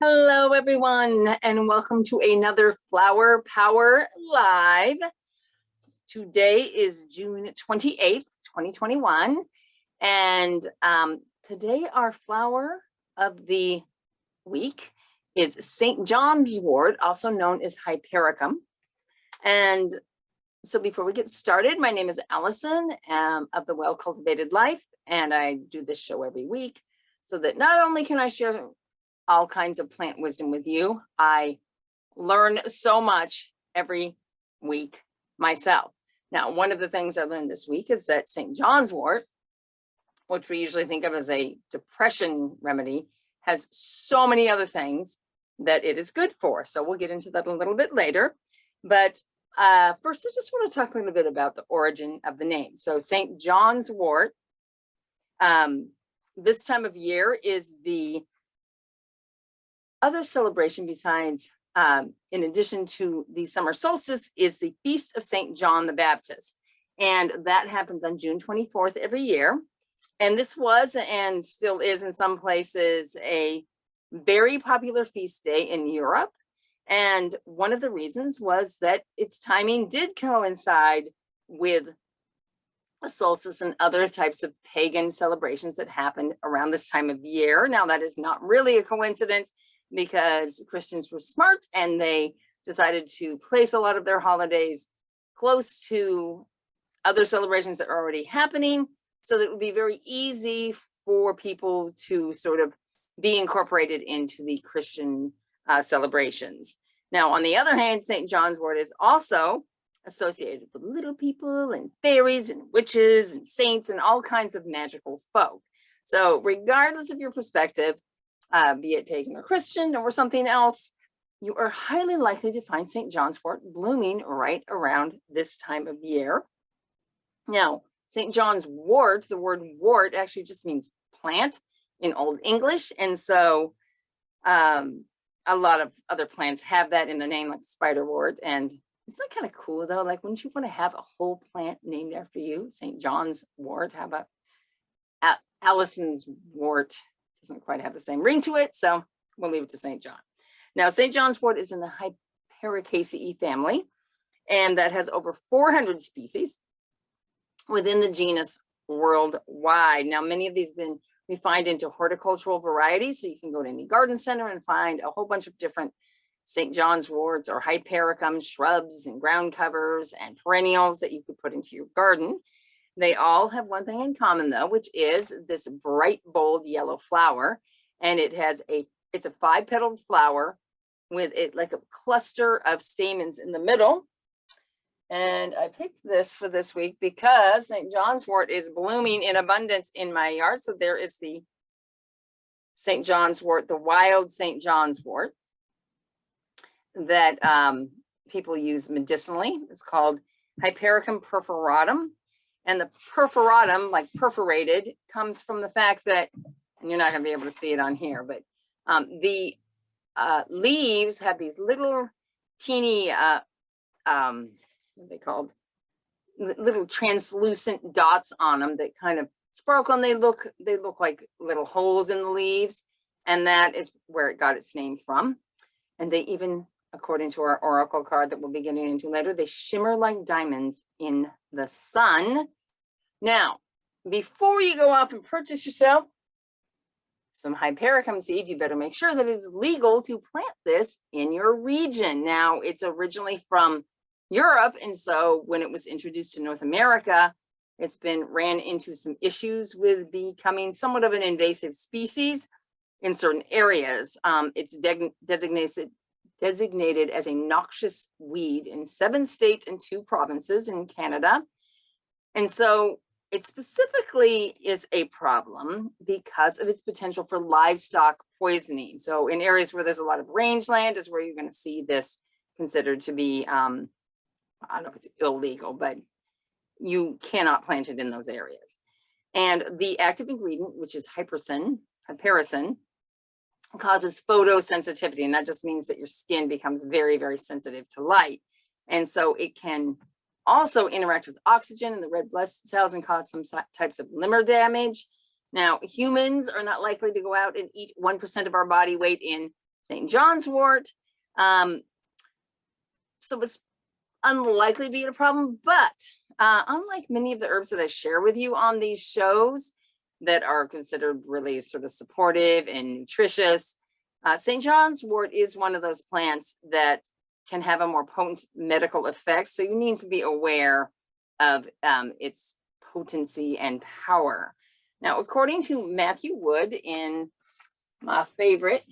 Hello, everyone, and welcome to another Flower Power Live. Today is June 28th, 2021, and today our flower of the week is St. John's Wort, also known as Hypericum. And so before we get started, my name is Allison of the Well Cultivated Life, and I do this show every week so that not only can I share all kinds of plant wisdom with you, I learn so much every week myself. Now, one of the things I learned this week is that St. John's Wort, which we usually think of as a depression remedy, has so many other things that it is good for. So we'll get into that a little bit later. But first, I just want to talk a little bit about the origin of the name. So St. John's Wort, this time of year is the other celebration besides, in addition to the summer solstice, is the Feast of St. John the Baptist. And that happens on June 24th every year. And this was and still is in some places a very popular feast day in Europe. And one of the reasons was that its timing did coincide with a solstice and other types of pagan celebrations that happened around this time of year. Now, that is not really a coincidence, because Christians were smart and they decided to place a lot of their holidays close to other celebrations that are already happening, so that it would be very easy for people to sort of be incorporated into the Christian celebrations. Now, on the other hand, St. John's Wort is also associated with little people and fairies and witches and saints and all kinds of magical folk. So regardless of your perspective, be it pagan or Christian or something else, you are highly likely to find St. John's Wort blooming right around this time of year. Now, St. John's Wort, the word wort actually just means plant in Old English. And so a lot of other plants have that in their name, like spiderwort. And isn't that kind of cool, though? Like, wouldn't you want to have a whole plant named after you? St. John's Wort. How about Allison's Wort? Doesn't quite have the same ring to it, so we'll leave it to St. John. Now, St. John's Wort is in the Hypericaceae family, and that has over 400 species within the genus worldwide. Now, many of these have been refined into horticultural varieties, so you can go to any garden center and find a whole bunch of different St. John's Worts or Hypericum shrubs and ground covers and perennials that you could put into your garden. They all have one thing in common, though, which is this bright, bold yellow flower. And it's a 5-petaled flower with it like a cluster of stamens in the middle. And I picked this for this week because St. John's Wort is blooming in abundance in my yard. So there is the St. John's Wort, the wild St. John's Wort that people use medicinally. It's called Hypericum perforatum. And the perforatum, like perforated, comes from the fact that, and you're not going to be able to see it on here, but the leaves have these little teeny, what are they called? Little translucent dots on them that kind of sparkle, and they look like little holes in the leaves. And that is where it got its name from. And they even, according to our oracle card that we'll be getting into later, they shimmer like diamonds in the sun. Now, before you go off and purchase yourself some Hypericum seeds, you better make sure that it's legal to plant this in your region. Now, it's originally from Europe, and so when it was introduced to North America, it's ran into some issues with becoming somewhat of an invasive species in certain areas. It's designated as a noxious weed in 7 states and 2 provinces in Canada. And so it specifically is a problem because of its potential for livestock poisoning. So in areas where there's a lot of rangeland is where you're going to see this considered to be, I don't know if it's illegal, but you cannot plant it in those areas. And the active ingredient, which is hypericin, causes photosensitivity, and that just means that your skin becomes very, very sensitive to light. And so it can also interact with oxygen in the red blood cells and cause some types of liver damage. Now, humans are not likely to go out and eat 1% of our body weight in St. John's wort. So it's unlikely to be a problem, but unlike many of the herbs that I share with you on these shows that are considered really sort of supportive and nutritious, St. John's wort is one of those plants that can have a more potent medical effect. So you need to be aware of its potency and power. Now, according to Matthew Wood in my favorite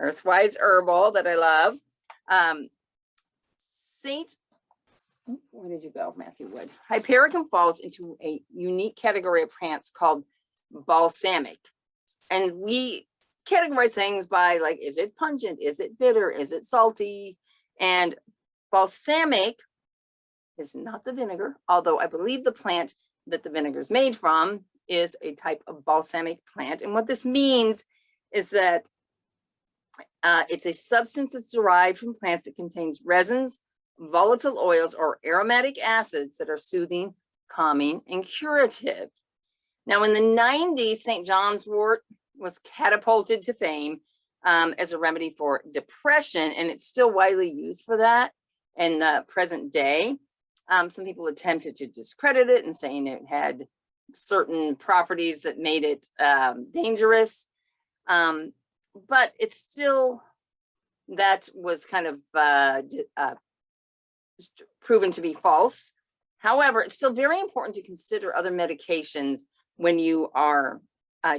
Earthwise Herbal that I love, where did you go, Matthew Wood? Hypericum falls into a unique category of plants called balsamic. And we categorize things by, like, is it pungent? Is it bitter? Is it salty? And balsamic is not the vinegar, although I believe the plant that the vinegar is made from is a type of balsamic plant. And what this means is that it's a substance that's derived from plants that contains resins, volatile oils, or aromatic acids that are soothing, calming, and curative. Now, in the 90s, St. John's wort was catapulted to fame as a remedy for depression, and it's still widely used for that in the present day. Some people attempted to discredit it and saying it had certain properties that made it dangerous. But it's still, that was kind of proven to be false. However, it's still very important to consider other medications when you are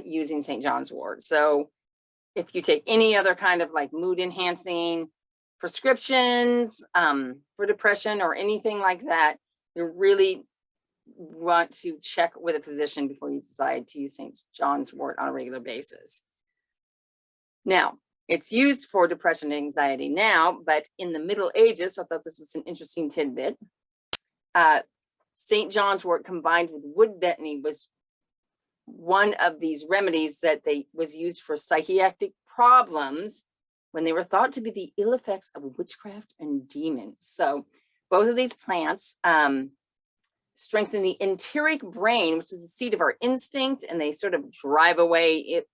using St. John's wort. So if you take any other kind of like mood enhancing prescriptions for depression or anything like that, you really want to check with a physician before you decide to use St. John's wort on a regular basis. Now, it's used for depression and anxiety now, but in the Middle Ages, I thought this was an interesting tidbit. St. John's wort combined with wood betony was one of these remedies that was used for psychiatric problems when they were thought to be the ill effects of witchcraft and demons. So both of these plants strengthen the enteric brain, which is the seat of our instinct, and they sort of drive away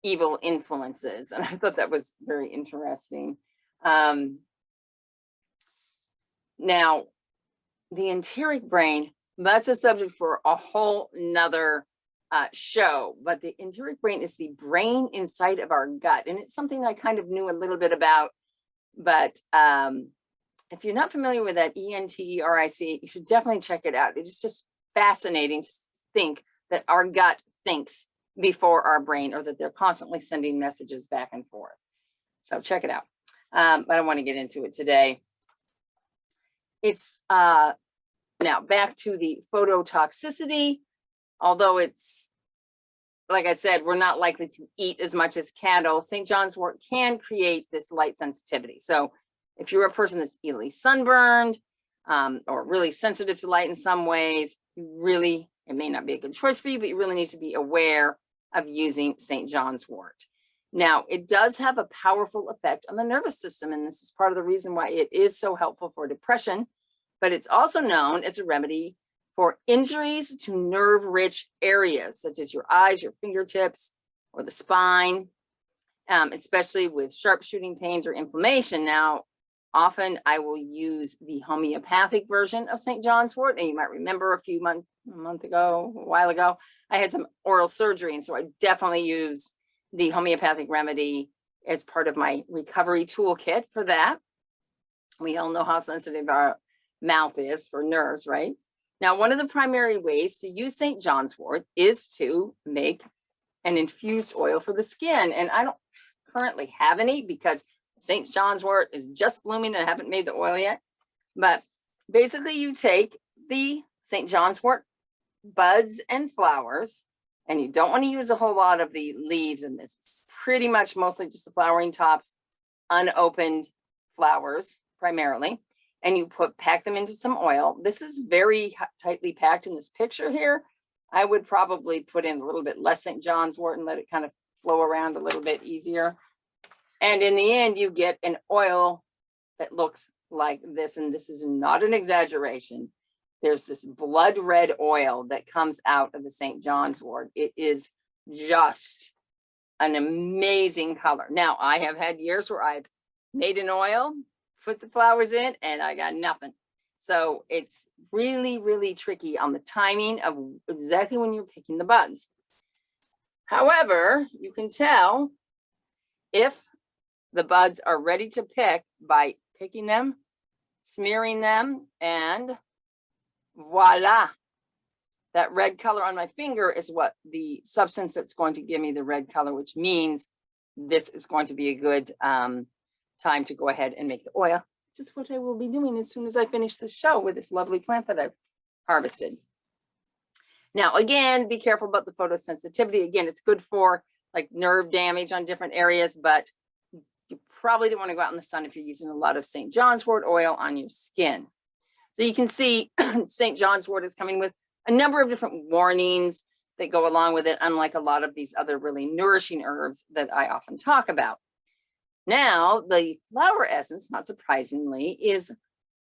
evil influences. And I thought that was very interesting. Now, the enteric brain, that's a subject for a whole nother show, but the enteric brain is the brain inside of our gut. And it's something I kind of knew a little bit about, but if you're not familiar with that ENTERIC, you should definitely check it out. It is just fascinating to think that our gut thinks before our brain, or that they're constantly sending messages back and forth. So check it out. I don't want to get into it today. It's now back to the phototoxicity. Although it's, like I said, we're not likely to eat as much as cattle, St. John's wort can create this light sensitivity. So if you're a person that's easily sunburned or really sensitive to light in some ways, it may not be a good choice for you, but you really need to be aware of using St. John's wort. Now, it does have a powerful effect on the nervous system, and this is part of the reason why it is so helpful for depression, but it's also known as a remedy for injuries to nerve-rich areas, such as your eyes, your fingertips, or the spine, especially with sharp shooting pains or inflammation. Now, often I will use the homeopathic version of St. John's wort, and you might remember a while ago, I had some oral surgery, and so I definitely use the homeopathic remedy as part of my recovery toolkit for that. We all know how sensitive our mouth is for nerves, right? Now, one of the primary ways to use St. John's wort is to make an infused oil for the skin. And I don't currently have any because St. John's wort is just blooming and I haven't made the oil yet. But basically you take the St. John's wort buds and flowers, and you don't want to use a whole lot of the leaves in this. It's pretty much mostly just the flowering tops, unopened flowers primarily. And you pack them into some oil. This is very tightly packed in this picture here. I would probably put in a little bit less St. John's wort and let it kind of flow around a little bit easier. And in the end, you get an oil that looks like this. And this is not an exaggeration. There's this blood red oil that comes out of the St. John's wort. It is just an amazing color. Now, I have had years where I've made an oil, put the flowers in, and I got nothing. So it's really, really tricky on the timing of exactly when you're picking the buds. However, you can tell if the buds are ready to pick by picking them, smearing them, and voila. That red color on my finger is what the substance that's going to give me the red color, which means this is going to be a good time to go ahead and make the oil, which is what I will be doing as soon as I finish this show with this lovely plant that I've harvested. Now, again, be careful about the photosensitivity. Again, it's good for like nerve damage on different areas, but you probably don't want to go out in the sun if you're using a lot of St. Johns Wort oil on your skin. So you can see St. Johns Wort is coming with a number of different warnings that go along with it, unlike a lot of these other really nourishing herbs that I often talk about. Now, the flower essence, not surprisingly, is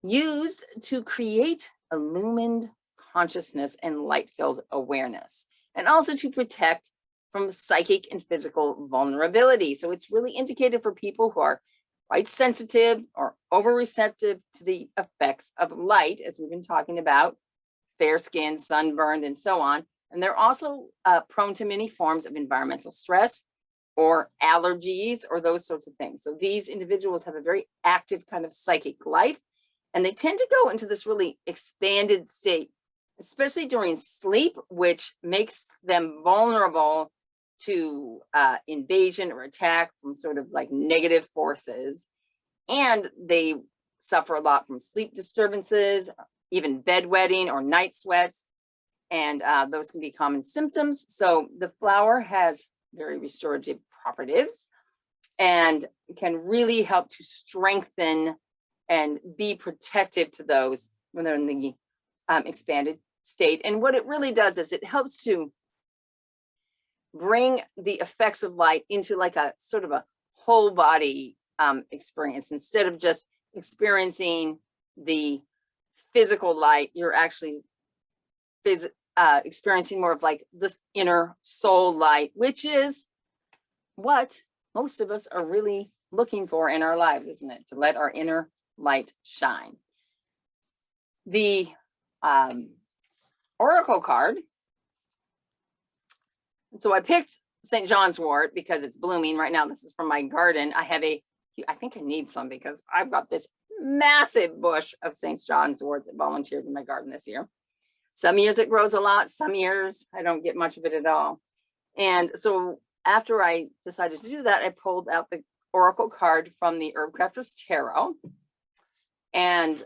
used to create illumined consciousness and light-filled awareness, and also to protect from psychic and physical vulnerability. So it's really indicated for people who are quite sensitive or over-receptive to the effects of light, as we've been talking about, fair skin, sunburned, and so on. And they're also prone to many forms of environmental stress or allergies or those sorts of things. So these individuals have a very active kind of psychic life, and they tend to go into this really expanded state, especially during sleep, which makes them vulnerable to invasion or attack from sort of like negative forces. And they suffer a lot from sleep disturbances, even bedwetting or night sweats, and those can be common symptoms. So the flower has very restorative properties and can really help to strengthen and be protective to those when they're in the expanded state. And what it really does is it helps to bring the effects of light into like a sort of a whole body experience. Instead of just experiencing the physical light, you're actually experiencing more of like this inner soul light, which is what most of us are really looking for in our lives, isn't it? To let our inner light shine. The oracle card. So I picked St. John's wort because it's blooming right now. This is from my garden. I think I need some because I've got this massive bush of St. John's wort that volunteered in my garden this year. Some years it grows a lot, some years I don't get much of it at all. And so after I decided to do that, I pulled out the oracle card from the Herb Crafter's Tarot. And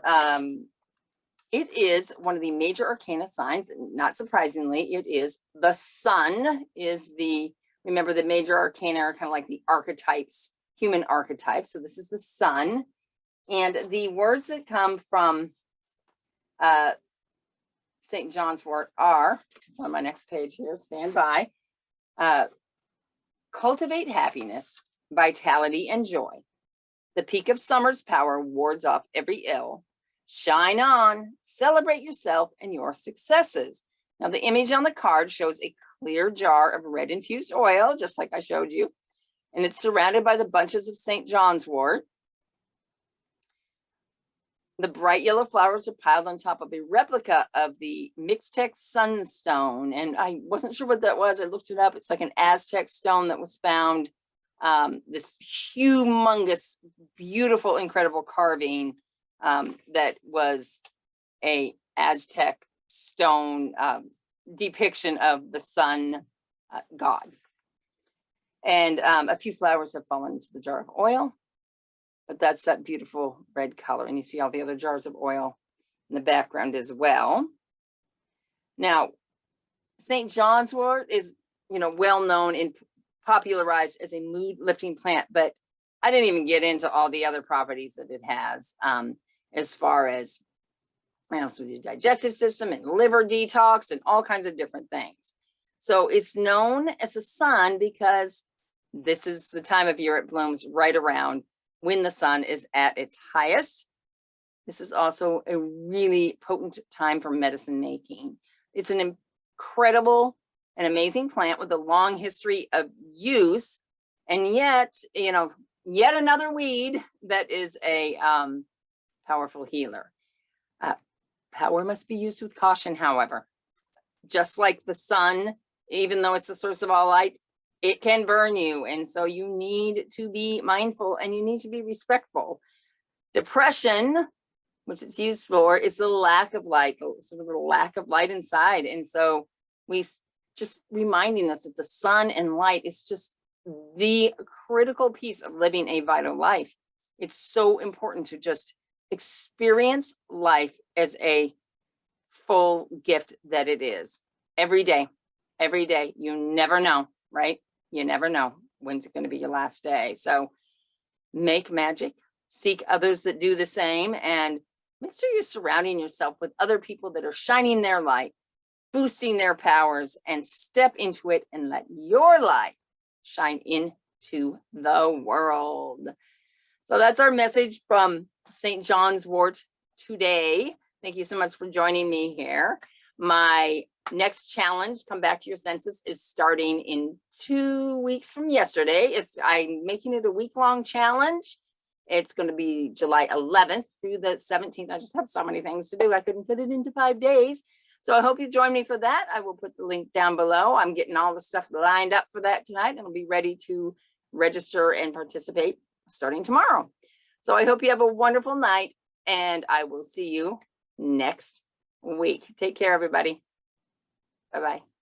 it is one of the major arcana signs. Not surprisingly, it is the sun is the, remember the major arcana are kind of like the archetypes, human archetypes. So this is the sun. And the words that come from St. John's wort are, it's on my next page here, stand by. Cultivate happiness, vitality, and joy. The peak of summer's power wards off every ill. Shine on, celebrate yourself and your successes. Now the image on the card shows a clear jar of red infused oil, just like I showed you, and it's surrounded by the bunches of St. John's wort. The bright yellow flowers are piled on top of a replica of the Mixtec sunstone. And I wasn't sure what that was. I looked it up. It's like an Aztec stone that was found. This humongous, beautiful, incredible carving that was a Aztec stone depiction of the sun god. And a few flowers have fallen into the jar of oil. But that's that beautiful red color. And you see all the other jars of oil in the background as well. Now, St. John's wort is, well known and popularized as a mood lifting plant, but I didn't even get into all the other properties that it has as far as helps with your digestive system and liver detox and all kinds of different things. So it's known as the sun because this is the time of year it blooms right around when the sun is at its highest. This is also a really potent time for medicine making. It's an incredible an amazing plant with a long history of use. And yet, yet another weed that is a powerful healer. Power must be used with caution, however. Just like the sun, even though it's the source of all light, it can burn you. And so you need to be mindful and you need to be respectful. Depression, which it's used for, is the lack of light, sort of the lack of light inside. And so we just reminding us that the sun and light is just the critical piece of living a vital life. It's so important to just experience life as a full gift that it is every day. Every day. You never know, right? You never know when's it going to be your last day. So make magic, seek others that do the same, and make sure you're surrounding yourself with other people that are shining their light, boosting their powers, and step into it and let your light shine into the world. So that's our message from St. Johns Wort today. Thank you so much for joining me here. My next challenge, Come Back to Your Senses, is starting in 2 weeks from yesterday. I'm making it a week-long challenge. It's going to be July 11th through the 17th. I just have so many things to do. I couldn't fit it into 5 days. So I hope you join me for that. I will put the link down below. I'm getting all the stuff lined up for that tonight, and I'll be ready to register and participate starting tomorrow. So I hope you have a wonderful night, and I will see you next week. Take care, everybody. Bye-bye.